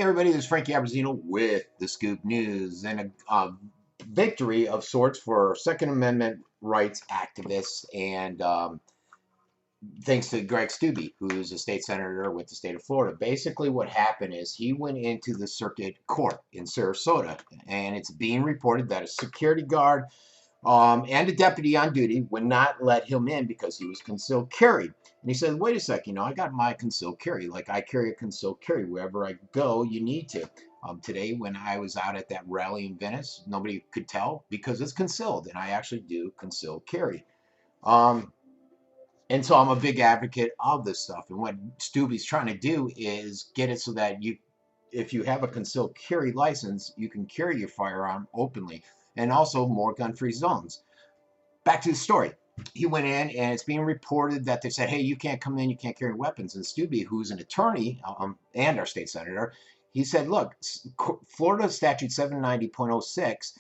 everybody, this is Frankie Abruzzino with the Scoop News, and a victory of sorts for Second Amendment rights activists, and thanks to Greg Steube, who's a state senator with the state of Florida. Basically, what happened is he went into the circuit court in Sarasota, and it's being reported that a security guard and a deputy on duty would not let him in because he was concealed carry. And he said, wait a sec, I got my concealed carry. Like, I carry a concealed carry. Wherever I go, you need to. Today, when I was out at that rally in Venice, nobody could tell because it's concealed, and I actually do concealed carry. And so I'm a big advocate of this stuff. And what Stubbe's trying to do is get it so that if you have a concealed carry license, you can carry your firearm openly. And also more gun-free zones. Back to the story. He went in, and it's being reported that they said, hey, you can't come in, you can't carry weapons. And Steube, who's an attorney and our state senator, he said, look, Florida statute 790.06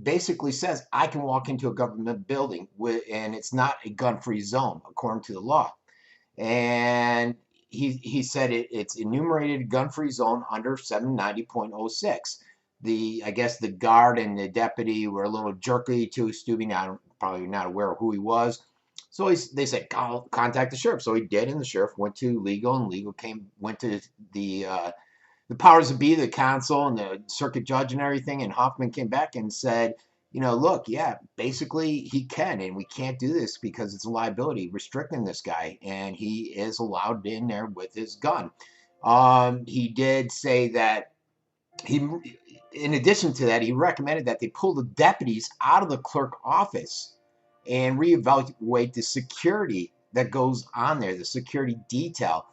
basically says I can walk into a government building and it's not a gun-free zone according to the law. And he said it's enumerated gun-free zone under 790.06. I guess the guard and the deputy were a little jerky to Steube. Now, probably not aware of who he was. So they said, contact the sheriff. So he did, and the sheriff went to legal, and legal went to the powers that be, the council and the circuit judge and everything. And Hoffman came back and said, look, yeah, basically he can, and we can't do this because it's a liability restricting this guy, and he is allowed in there with his gun. He did say that in addition to that, he recommended that they pull the deputies out of the clerk office and reevaluate the security that goes on there, the security detail.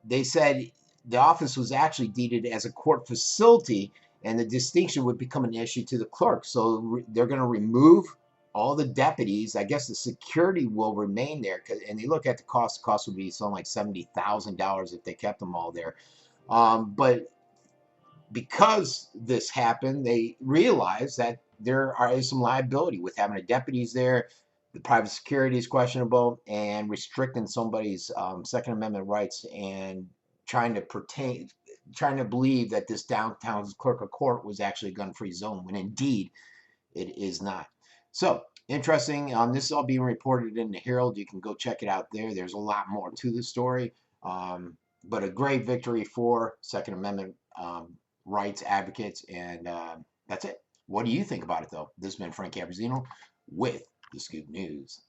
They said the office was actually deeded as a court facility, and the distinction would become an issue to the clerk. So they're going to remove all the deputies. I guess the security will remain there, and they look at the cost. The cost would be something like $70,000 if they kept them all there. But because this happened, they realized that there is some liability with having the deputies there. The private security is questionable, and restricting somebody's Second Amendment rights and trying to believe that this downtown clerk of court was actually a gun-free zone, when indeed it is not. So interesting. This is all being reported in the Herald. You can go check it out there. There's a lot more to the story, but a great victory for Second Amendment rights advocates, and that's it. What do you think about it, though? This has been Frank Abruzzino with the Scoop News.